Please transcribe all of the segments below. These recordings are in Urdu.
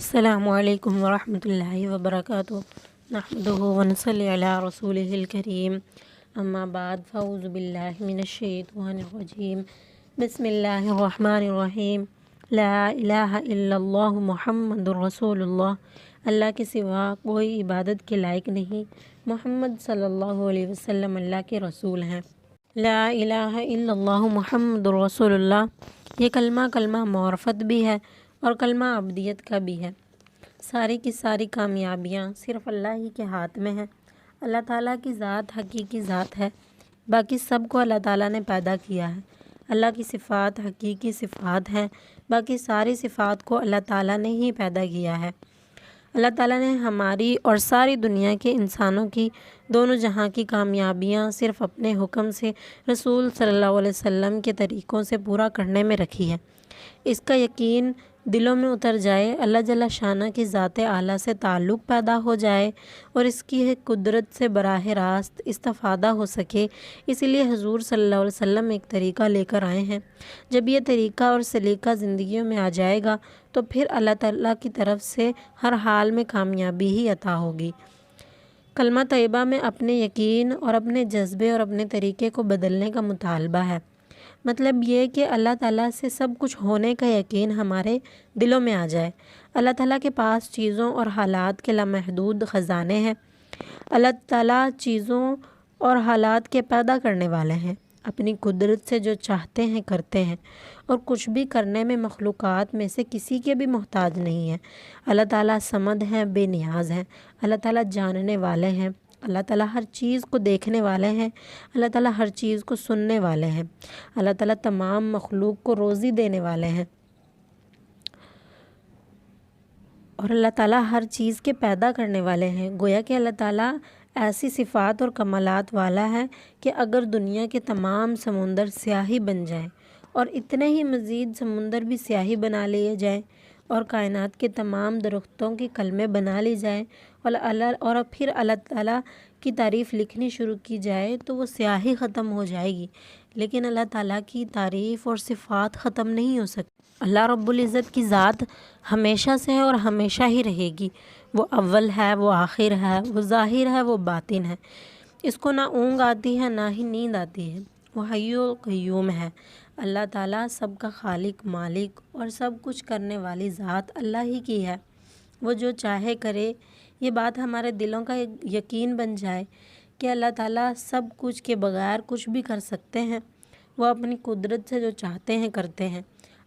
السلام علیکم ورحمۃ اللہ وبرکاتہ نحمدہ ونصلی علی رسولہ الکریم اما بعد فاعوذ باللہ من الشیطان الرجیم بسم اللہ الرحمن الرحیم لا الہ الا اللہ محمد رسول اللہ۔ اللہ کے سوا کوئی عبادت کے لائق نہیں، محمد صلی اللہ علیہ وسلم اللہ کے رسول ہیں۔ لا الہ الا اللہ محمد رسول اللہ، یہ کلمہ معرفت بھی ہے اور کلمہ عبدیت کا بھی ہے۔ ساری کی ساری کامیابیاں صرف اللہ ہی کے ہاتھ میں ہیں۔ اللہ تعالیٰ کی ذات حقیقی ذات ہے، باقی سب کو اللہ تعالیٰ نے پیدا کیا ہے۔ اللہ کی صفات حقیقی صفات ہیں، باقی ساری صفات کو اللہ تعالیٰ نے ہی پیدا کیا ہے۔ اللہ تعالیٰ نے ہماری اور ساری دنیا کے انسانوں کی دونوں جہاں کی کامیابیاں صرف اپنے حکم سے رسول صلی اللہ علیہ وسلم کے طریقوں سے پورا کرنے میں رکھی ہے۔ اس کا یقین دلوں میں اتر جائے، اللہ جل شانہ کی ذات اعلیٰ سے تعلق پیدا ہو جائے اور اس کی قدرت سے براہ راست استفادہ ہو سکے، اسی لیے حضور صلی اللہ علیہ وسلم ایک طریقہ لے کر آئے ہیں۔ جب یہ طریقہ اور سلیقہ زندگیوں میں آ جائے گا تو پھر اللہ تعالیٰ کی طرف سے ہر حال میں کامیابی ہی عطا ہوگی۔ کلمہ طیبہ میں اپنے یقین اور اپنے جذبے اور اپنے طریقے کو بدلنے کا مطالبہ ہے۔ مطلب یہ کہ اللہ تعالیٰ سے سب کچھ ہونے کا یقین ہمارے دلوں میں آ جائے۔ اللہ تعالیٰ کے پاس چیزوں اور حالات کے لامحدود خزانے ہیں۔ اللہ تعالیٰ چیزوں اور حالات کے پیدا کرنے والے ہیں، اپنی قدرت سے جو چاہتے ہیں کرتے ہیں اور کچھ بھی کرنے میں مخلوقات میں سے کسی کے بھی محتاج نہیں ہیں۔ اللہ تعالیٰ صمد ہیں، بے نیاز ہیں۔ اللہ تعالیٰ جاننے والے ہیں، اللہ تعالیٰ ہر چیز کو دیکھنے والے ہیں، اللہ تعالیٰ ہر چیز کو سننے والے ہیں، اللہ تعالیٰ تمام مخلوق کو روزی دینے والے ہیں، اور اللہ تعالیٰ ہر چیز کے پیدا کرنے والے ہیں۔ گویا کہ اللہ تعالیٰ ایسی صفات اور کمالات والا ہے کہ اگر دنیا کے تمام سمندر سیاہی بن جائیں اور اتنے ہی مزید سمندر بھی سیاہی بنا لیے جائیں اور کائنات کے تمام درختوں کی کلمے بنا لی جائیں اور پھر اللہ تعالیٰ کی تعریف لکھنی شروع کی جائے تو وہ سیاہی ختم ہو جائے گی، لیکن اللہ تعالیٰ کی تعریف اور صفات ختم نہیں ہو سکتی۔ اللہ رب العزت کی ذات ہمیشہ سے ہے اور ہمیشہ ہی رہے گی۔ وہ اول ہے، وہ آخر ہے، وہ ظاہر ہے، وہ باطن ہے۔ اس کو نہ اونگ آتی ہے نہ ہی نیند آتی ہے۔ وہ حی و قیوم ہے۔ اللہ تعالیٰ سب کا خالق، مالک اور سب کچھ کرنے والی ذات اللہ ہی کی ہے۔ وہ جو چاہے کرے، یہ بات ہمارے دلوں کا یقین بن جائے کہ اللہ تعالیٰ سب کچھ کے بغیر کچھ بھی کر سکتے ہیں۔ وہ اپنی قدرت سے جو چاہتے ہیں کرتے ہیں۔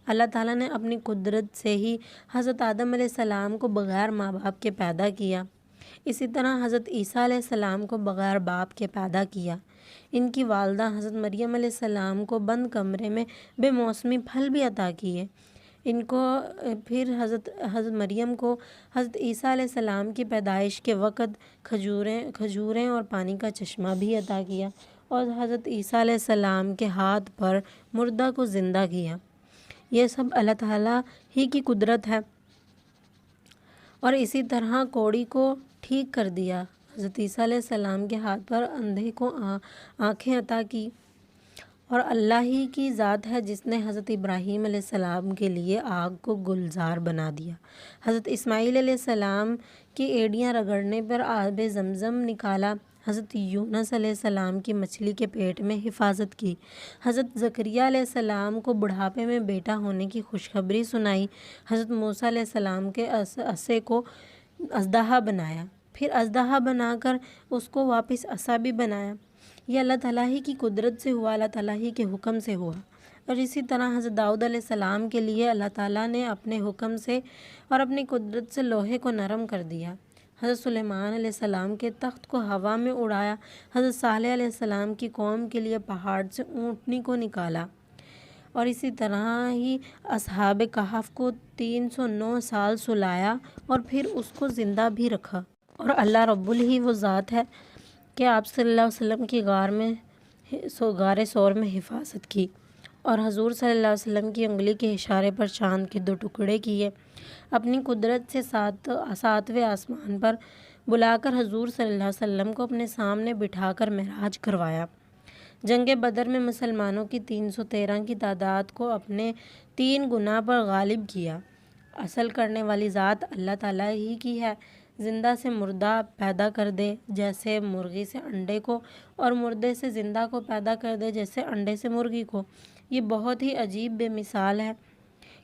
اللہ تعالیٰ نے اپنی قدرت سے ہی حضرت آدم علیہ السلام کو بغیر ماں باپ کے پیدا کیا، اسی طرح حضرت عیسیٰ علیہ السلام کو بغیر باپ کے پیدا کیا۔ ان کی والدہ حضرت مریم علیہ السلام کو بند کمرے میں بے موسمی پھل بھی عطا کیے۔ ان کو پھر حضرت مریم کو حضرت عیسیٰ علیہ السلام کی پیدائش کے وقت کھجوریں اور پانی کا چشمہ بھی عطا کیا اور حضرت عیسیٰ علیہ السلام کے ہاتھ پر مردہ کو زندہ کیا۔ یہ سب اللہ تعالیٰ ہی کی قدرت ہے۔ اور اسی طرح کوڑی کو ٹھیک کر دیا، حضرت عیسیٰ علیہ السلام کے ہاتھ پر اندھے کو آنکھیں عطا کی، اور اللہ ہی کی ذات ہے جس نے حضرت ابراہیم علیہ السلام کے لیے آگ کو گلزار بنا دیا، حضرت اسماعیل علیہ السلام کی ایڑیاں رگڑنے پر آب زمزم نکالا، حضرت یونس علیہ السلام کی مچھلی کے پیٹ میں حفاظت کی، حضرت زکریہ علیہ السلام کو بڑھاپے میں بیٹا ہونے کی خوشخبری سنائی، حضرت موسیٰ علیہ السلام کے عصا کو اژدہا بنایا، پھر اژدہا بنا کر اس کو واپس عصا بھی بنایا۔ یہ اللہ تعالیٰ ہی کی قدرت سے ہوا، اللہ تعالیٰ ہی کے حکم سے ہوا۔ اور اسی طرح حضرت داؤد علیہ السلام کے لیے اللہ تعالیٰ نے اپنے حکم سے اور اپنی قدرت سے لوہے کو نرم کر دیا، حضرت سلیمان علیہ السلام کے تخت کو ہوا میں اڑایا، حضرت صالح علیہ السلام کی قوم کے لیے پہاڑ سے اونٹنی کو نکالا، اور اسی طرح ہی اصحاب کہف کو 309 سال سلایا اور پھر اس کو زندہ بھی رکھا۔ اور اللہ رب ہی وہ ذات ہے کہ آپ صلی اللہ علیہ وسلم کی غار ثور میں حفاظت کی، اور حضور صلی اللہ علیہ وسلم کی انگلی کے اشارے پر چاند کے 2 ٹکڑے کیے، اپنی قدرت سے 7ویں آسمان پر بلا کر حضور صلی اللہ علیہ وسلم کو اپنے سامنے بٹھا کر معراج کروایا۔ جنگ بدر میں مسلمانوں کی 313 کی تعداد کو اپنے 3 گنا پر غالب کیا۔ اصل کرنے والی ذات اللہ تعالیٰ ہی کی ہے۔ زندہ سے مردہ پیدا کر دے جیسے مرغی سے انڈے کو، اور مردے سے زندہ کو پیدا کر دے جیسے انڈے سے مرغی کو۔ یہ بہت ہی عجیب بے مثال ہے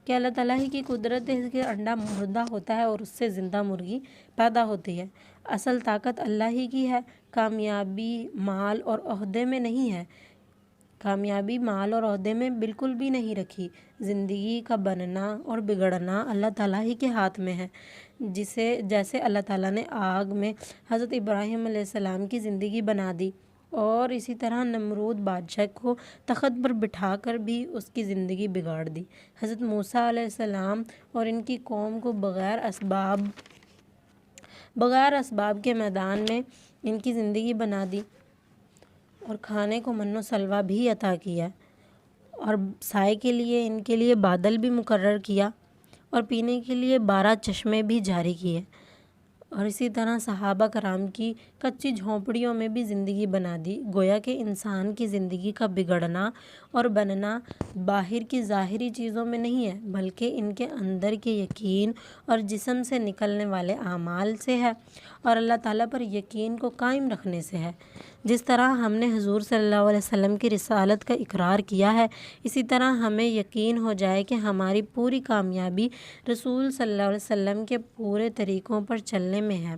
کہ اللہ تعالیٰ ہی کی قدرت ہے کہ انڈا مردہ ہوتا ہے اور اس سے زندہ مرغی پیدا ہوتی ہے۔ اصل طاقت اللہ ہی کی ہے، کامیابی مال اور عہدے میں نہیں ہے، کامیابی مال اور عہدے میں بالکل بھی نہیں رکھی۔ زندگی کا بننا اور بگڑنا اللہ تعالیٰ ہی کے ہاتھ میں ہے، جیسے اللہ تعالیٰ نے آگ میں حضرت ابراہیم علیہ السلام کی زندگی بنا دی، اور اسی طرح نمرود بادشاہ کو تخت پر بٹھا کر بھی اس کی زندگی بگاڑ دی۔ حضرت موسیٰ علیہ السلام اور ان کی قوم کو بغیر اسباب کے میدان میں ان کی زندگی بنا دی، اور کھانے کو من و سلویٰ بھی عطا کیا، اور سائے کے لیے ان کے لیے بادل بھی مقرر کیا، اور پینے کے لیے 12 چشمے بھی جاری کیے، اور اسی طرح صحابہ کرام کی کچی جھونپڑیوں میں بھی زندگی بنا دی۔ گویا کہ انسان کی زندگی کا بگڑنا اور بننا باہر کی ظاہری چیزوں میں نہیں ہے، بلکہ ان کے اندر کے یقین اور جسم سے نکلنے والے اعمال سے ہے، اور اللہ تعالیٰ پر یقین کو قائم رکھنے سے ہے۔ جس طرح ہم نے حضور صلی اللہ علیہ وسلم کی رسالت کا اقرار کیا ہے، اسی طرح ہمیں یقین ہو جائے کہ ہماری پوری کامیابی رسول صلی اللہ علیہ وسلم کے پورے طریقوں پر چلنے میں ہے۔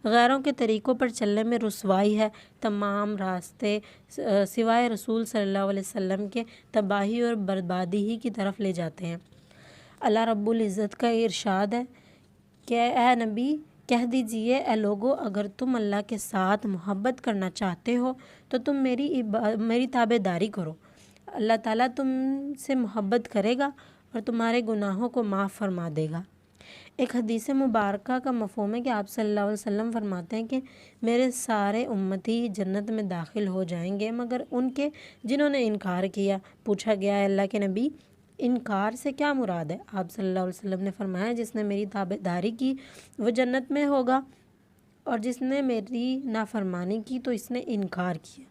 غیروں کے طریقوں پر چلنے میں رسوائی ہے۔ تمام راستے سوائے رسول صلی اللہ علیہ وسلم کے تباہی اور بربادی ہی کی طرف لے جاتے ہیں۔ اللہ رب العزت کا ارشاد ہے کہ اے نبی کہہ دیجئے، اے لوگو، اگر تم اللہ کے ساتھ محبت کرنا چاہتے ہو تو تم میری تابع داری کرو، اللہ تعالیٰ تم سے محبت کرے گا اور تمہارے گناہوں کو معاف فرما دے گا۔ ایک حدیث مبارکہ کا مفہوم ہے کہ آپ صلی اللہ علیہ وسلم فرماتے ہیں کہ میرے سارے امتی جنت میں داخل ہو جائیں گے مگر ان کے جنہوں نے انکار کیا۔ پوچھا گیا ہے اللہ کے نبی انکار سے کیا مراد ہے؟ آپ صلی اللہ علیہ وسلم نے فرمایا جس نے میری تابع داری کی وہ جنت میں ہوگا، اور جس نے میری نافرمانی کی تو اس نے انکار کیا۔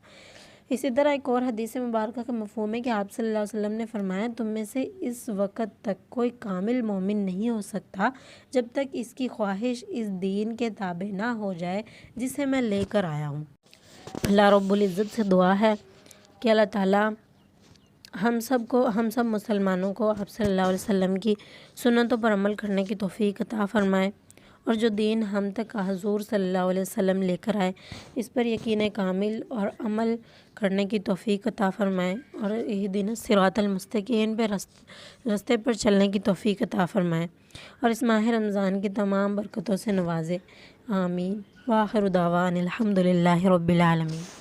اسی طرح ایک اور حدیث مبارکہ کا مفہوم ہے کہ آپ صلی اللہ علیہ وسلم نے فرمایا تم میں سے اس وقت تک کوئی کامل مومن نہیں ہو سکتا جب تک اس کی خواہش اس دین کے تابع نہ ہو جائے جسے میں لے کر آیا ہوں۔ اللہ رب العزت سے دعا ہے کہ اللہ تعالیٰ ہم سب مسلمانوں کو آپ صلی اللہ علیہ وسلم کی سنتوں پر عمل کرنے کی توفیق عطا فرمائے، اور جو دین ہم تک حضور صلی اللہ علیہ وسلم لے کر آئے اس پر یقین کامل اور عمل کرنے کی توفیق عطا فرمائے، اور اہدنا الصراط المستقیم پہ راستے پر چلنے کی توفیق عطا فرمائے، اور اس ماہ رمضان کی تمام برکتوں سے نوازے۔ آمین۔ وآخر دعوانا الحمد للہ رب العالمین۔